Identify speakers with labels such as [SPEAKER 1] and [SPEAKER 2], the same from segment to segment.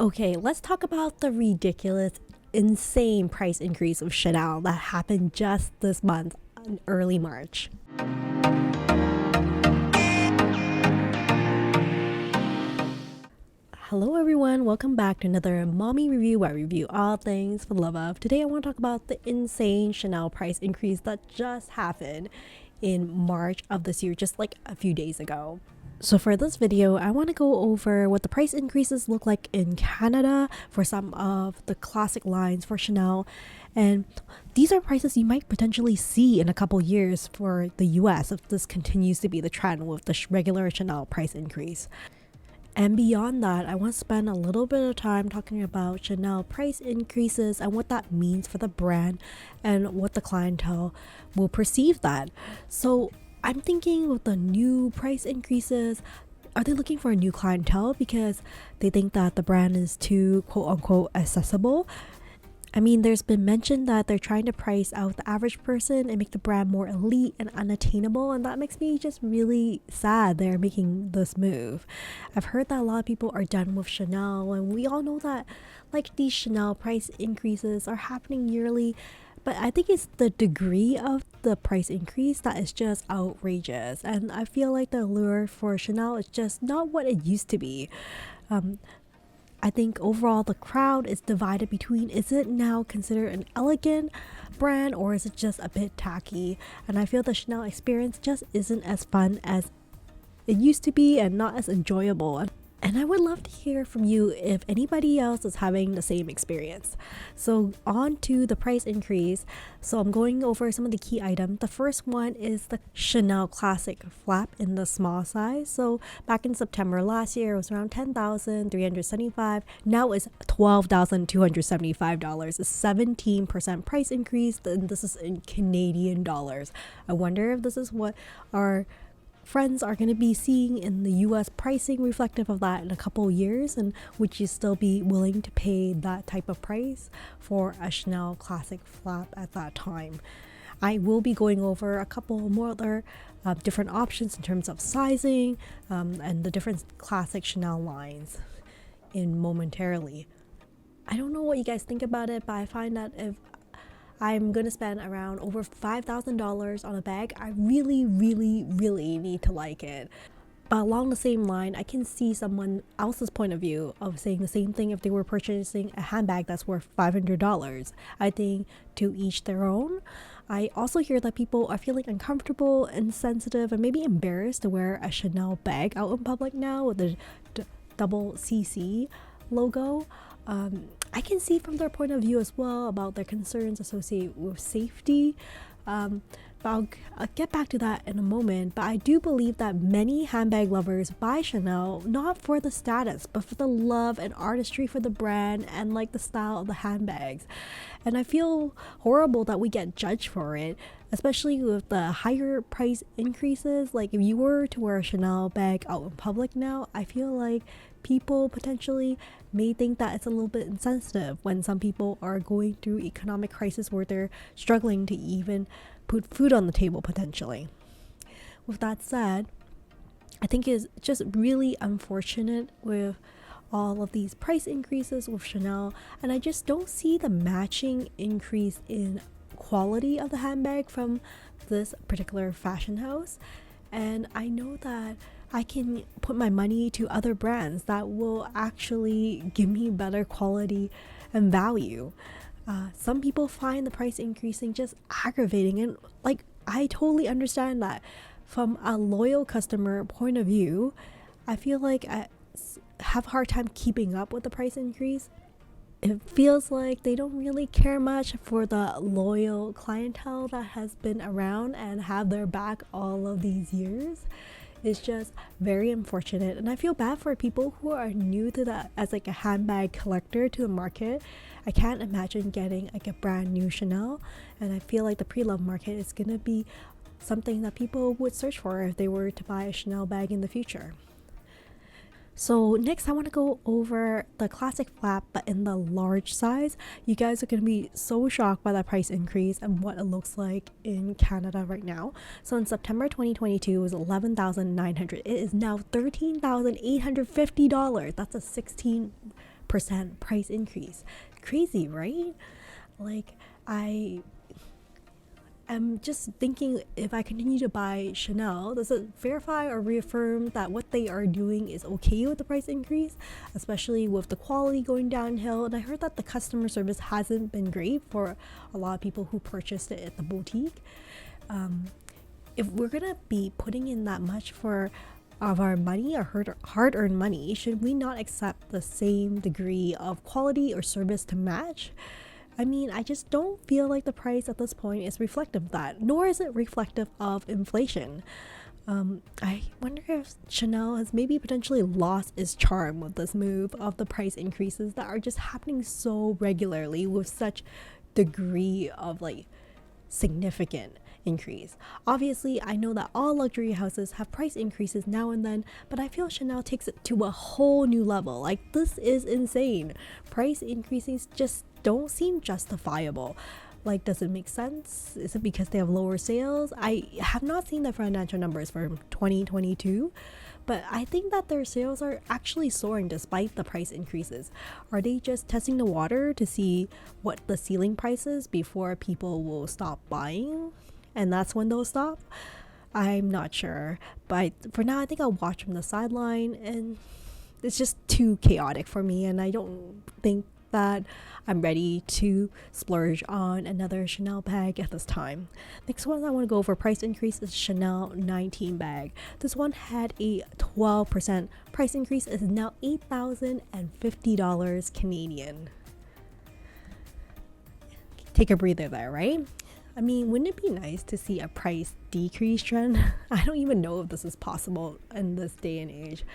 [SPEAKER 1] Okay, let's talk about the ridiculous, insane price increase of Chanel that happened just this month in early March. Hello everyone, welcome back to another mommy review where I review all things for the love of. Today I want to talk about the insane Chanel price increase that just happened in March of this year, just like a few days ago. So for this video, I want to go over what the price increases look like in Canada for some of the classic lines for Chanel. And these are prices you might potentially see in a couple years for the US if this continues to be the trend with the regular Chanel price increase. And beyond that, I want to spend a little bit of time talking about Chanel price increases and what that means for the brand and what the clientele will perceive that. So I'm thinking with the new price increases, are they looking for a new clientele because they think that the brand is too quote unquote accessible? I mean, there's been mention that they're trying to price out the average person and make the brand more elite and unattainable, and that makes me just really sad they're making this move. I've heard that a lot of people are done with Chanel, and we all know that like these Chanel price increases are happening yearly, but I think it's the degree of the price increase that is just outrageous, and I feel like the allure for Chanel is just not what it used to be. I think overall the crowd is divided between, is it now considered an elegant brand or is it just a bit tacky? And I feel the Chanel experience just isn't as fun as it used to be and not as enjoyable. And I would love to hear from you if anybody else is having the same experience. So on to the price increase. So I'm going over some of the key items. The first one is the Chanel Classic flap in the small size. So back in September last year, it was around $10,375. Now it's $12,275. A 17% price increase. And this is in Canadian dollars. I wonder if this is what our friends are going to be seeing in the US pricing reflective of that in a couple years, and would you still be willing to pay that type of price for a Chanel Classic flap at that time? I will be going over a couple more other different options in terms of sizing and the different classic Chanel lines in momentarily. I don't know what you guys think about it, but I find that if I'm gonna spend around over $5,000 on a bag, I really need to like it. But along the same line, I can see someone else's point of view of saying the same thing if they were purchasing a handbag that's worth $500. I think to each their own. I also hear that people are feeling uncomfortable, insensitive, and maybe embarrassed to wear a Chanel bag out in public now with the double CC logo. I can see from their point of view as well about their concerns associated with safety. But I'll get back to that in a moment. But I do believe that many handbag lovers buy Chanel not for the status, but for the love and artistry for the brand and like the style of the handbags. And I feel horrible that we get judged for it, especially with the higher price increases. Like if you were to wear a Chanel bag out in public now, I feel like people potentially may think that it's a little bit insensitive when some people are going through economic crisis where they're struggling to even put food on the table potentially. With that said, I think it's just really unfortunate with all of these price increases with Chanel, and I just don't see the matching increase in quality of the handbag from this particular fashion house. And I know that I can put my money to other brands that will actually give me better quality and value. Some people find the price increasing just aggravating, and like I totally understand that. From a loyal customer point of view, I feel like I have a hard time keeping up with the price increase. It feels like they don't really care much for the loyal clientele that has been around and have their back all of these years. It's just very unfortunate, and I feel bad for people who are new to that as like a handbag collector to the market. I can't imagine getting like a brand new Chanel, and I feel like the pre-love market is gonna be something that people would search for if they were to buy a Chanel bag in the future. So next I want to go over the classic flap but in the large size. You guys are going to be so shocked by that price increase and what it looks like in Canada right now. So in September 2022 it was $11,900. It is now $13,850. That's a 16% 12% price increase. Crazy, right? Like, I'm just thinking, if I continue to buy Chanel, does it verify or reaffirm that what they are doing is okay with the price increase, especially with the quality going downhill? And I heard that the customer service hasn't been great for a lot of people who purchased it at the boutique. If we're gonna be putting in that much of our money, our hard-earned money, should we not accept the same degree of quality or service to match? I mean, I just don't feel like the price at this point is reflective of that, nor is it reflective of inflation. I wonder if Chanel has maybe potentially lost its charm with this move of the price increases that are just happening so regularly with such degree of like significant increase. Obviously, I know that all luxury houses have price increases now and then, but I feel Chanel takes it to a whole new level. Like, this is insane. Price increases just don't seem justifiable. Like, does it make sense? Is it because they have lower sales? I have not seen the financial numbers for 2022, but I think that their sales are actually soaring despite the price increases. Are they just testing the water to see what the ceiling price is before people will stop buying? And that's when they'll stop? I'm not sure. But for now, I think I'll watch from the sideline, and it's just too chaotic for me, and I don't think that I'm ready to splurge on another Chanel bag at this time. Next one I want to go over price increase is Chanel 19 bag. This one had a 12% price increase. It is now $8,050 Canadian. Take a breather there, right? I mean, wouldn't it be nice to see a price decrease trend? I don't even know if this is possible in this day and age.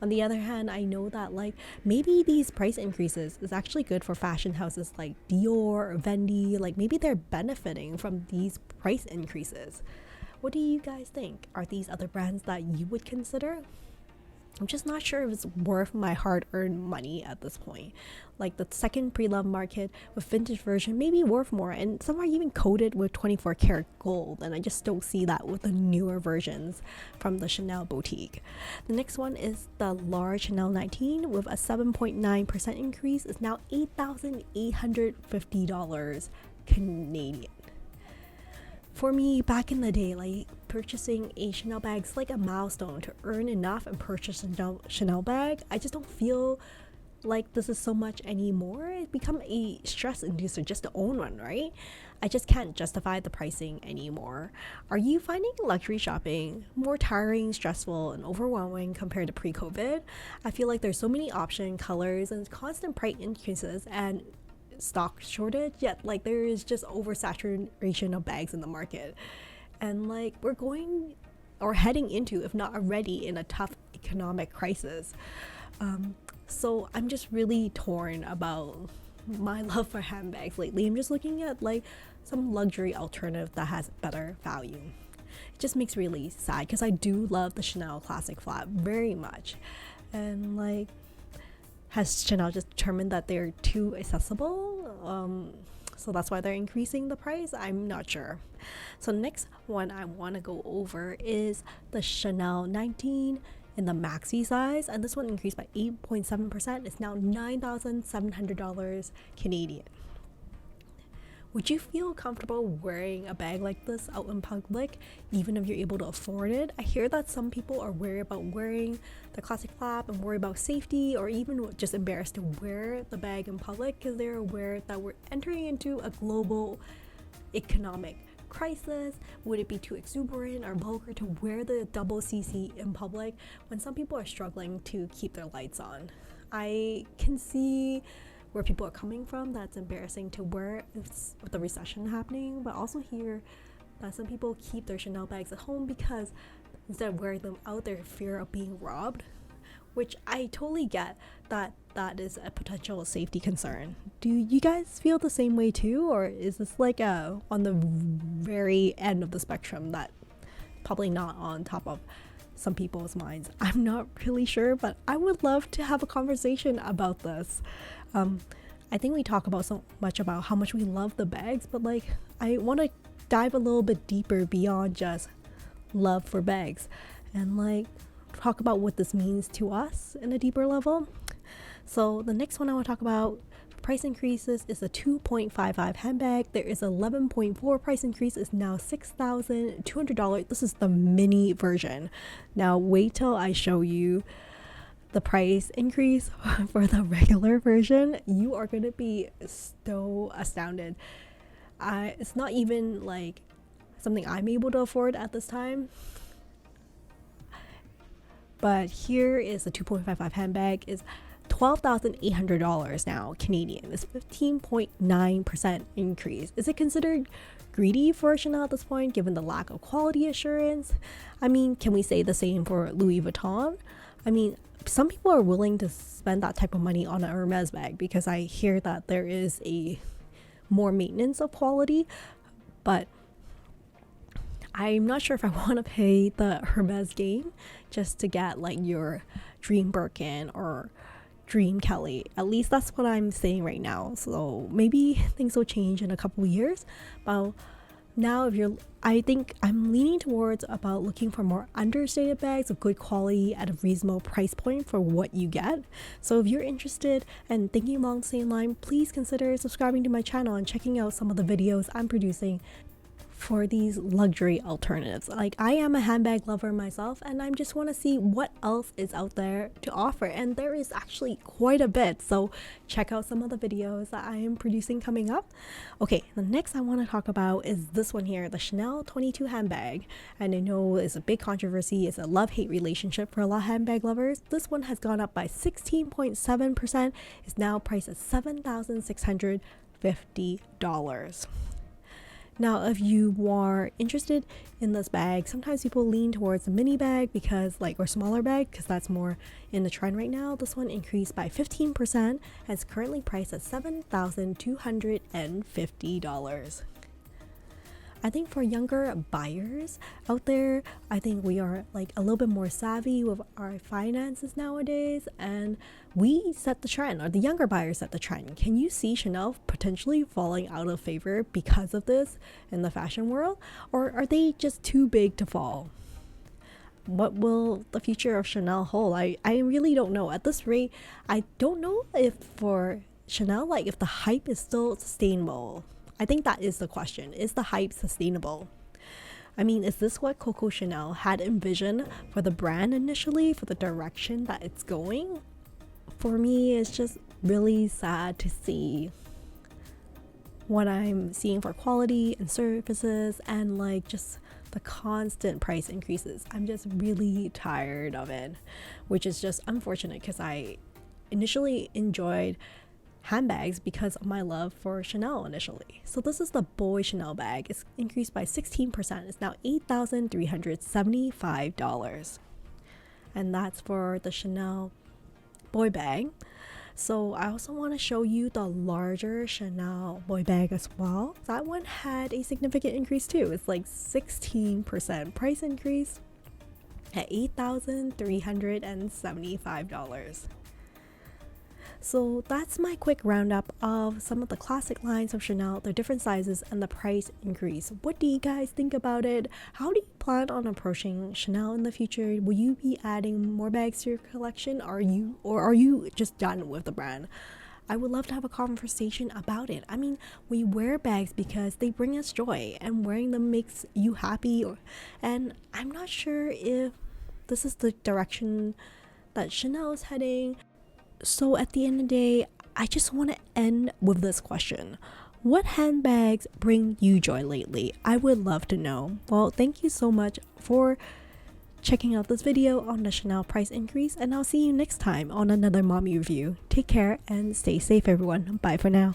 [SPEAKER 1] On the other hand, I know that like maybe these price increases is actually good for fashion houses like Dior or Fendi. Like, maybe they're benefiting from these price increases. What do you guys think? Are these other brands that you would consider? I'm just not sure if it's worth my hard-earned money at this point. Like, the second pre-love market with vintage version may be worth more, and some are even coated with 24 karat gold, and I just don't see that with the newer versions from the Chanel boutique. The next one is the large Chanel 19 with a 7.9% increase. It's now $8,850 Canadian. For me, back in the day, like, purchasing a Chanel bag is like a milestone. To earn enough and purchase a Chanel bag, I just don't feel like this is so much anymore. It's become a stress inducer just to own one, right? I just can't justify the pricing anymore. Are you finding luxury shopping more tiring, stressful, and overwhelming compared to pre-COVID? I feel like there's so many options, colors, and constant price increases and stock shortage, yet like there is just oversaturation of bags in the market, and like we're going or heading into, if not already, in a tough economic crisis. So I'm just really torn about my love for handbags lately. I'm just looking at like some luxury alternative that has better value. It just makes really sad because I do love the Chanel classic flap very much, and like, has Chanel just determined that they're too accessible? So that's why they're increasing the price? I'm not sure. So next one I want to go over is the Chanel 19 in the maxi size, and this one increased by 8.7%. It's now $9,700 Canadian. Would you feel comfortable wearing a bag like this out in public, even if you're able to afford it? I hear that some people are worried about wearing the classic flap and worry about safety, or even just embarrassed to wear the bag in public because they're aware that we're entering into a global economic crisis. Would it be too exuberant or vulgar to wear the double CC in public when some people are struggling to keep their lights on? I can see where people are coming from. That's embarrassing to wear with the recession happening, but also hear that some people keep their Chanel bags at home because instead of wearing them out, they're fear of being robbed, which I totally get that is a potential safety concern. Do you guys feel the same way too, or is this like on the very end of the spectrum that probably not on top of some people's minds? I'm not really sure, but I would love to have a conversation about this. I think we talk about so much about how much we love the bags, but like, I want to dive a little bit deeper beyond just love for bags and like talk about what this means to us in a deeper level. So the next one I want to talk about price increases is a 2.55 handbag. There is 11.4 price increase, is now $6,200. This is the mini version. Now wait till I show you the price increase for the regular version. You are going to be so astounded. It's not even like something I'm able to afford at this time. But here is the 2.55 handbag is $12,800 now Canadian. It's 15.9% increase. Is it considered greedy for Chanel at this point given the lack of quality assurance? I mean, can we say the same for Louis Vuitton? I mean, some people are willing to spend that type of money on a Hermes bag because I hear that there is a more maintenance of quality, but I'm not sure if I want to pay the Hermes game just to get like your Dream Birkin or Dream Kelly. At least that's what I'm saying right now. So maybe things will change in a couple years. But now I think I'm leaning towards about looking for more understated bags of good quality at a reasonable price point for what you get. So if you're interested and thinking along the same line, please consider subscribing to my channel and checking out some of the videos I'm producing for these luxury alternatives. Like, I am a handbag lover myself, and I just want to see what else is out there to offer, and there is actually quite a bit. So check out some of the videos that I am producing coming up. Okay, the next I want to talk about is this one here, the Chanel 22 handbag. And I know it's a big controversy. It's a love-hate relationship for a lot of handbag lovers. This one has gone up by 16.7%. It's now priced at $7,650. Now, if you are interested in this bag, sometimes people lean towards the mini bag or smaller bag, because that's more in the trend right now. This one increased by 15% and is currently priced at $7,250. I think for younger buyers out there, I think we are like a little bit more savvy with our finances nowadays, and we set the trend, or the younger buyers set the trend. Can you see Chanel potentially falling out of favor because of this in the fashion world, or are they just too big to fall? What will the future of Chanel hold? I really don't know. At this rate, I don't know if for Chanel, like if the hype is still sustainable. I think that is the question. Is the hype sustainable? I mean, is this what Coco Chanel had envisioned for the brand initially, for the direction that it's going? For me, it's just really sad to see what I'm seeing for quality and services, and like just the constant price increases. I'm just really tired of it, which is just unfortunate because I initially enjoyed handbags because of my love for Chanel initially. So this is the boy Chanel bag. It's increased by 16%. It's now $8,375. And that's for the Chanel boy bag. So I also want to show you the larger Chanel boy bag as well. That one had a significant increase too. It's like 16% price increase at $8,375. So that's my quick roundup of some of the classic lines of Chanel, their different sizes, and the price increase. What do you guys think about it? How do you plan on approaching Chanel in the future? Will you be adding more bags to your collection? Are you just done with the brand? I would love to have a conversation about it. I mean, we wear bags because they bring us joy, and wearing them makes you happy. And I'm not sure if this is the direction that Chanel is heading. So at the end of the day, I just want to end with this question. What handbags bring you joy lately? I would love to know. Well, thank you so much for checking out this video on the Chanel price increase, and I'll see you next time on another mommy review. Take care and stay safe, everyone. Bye for now.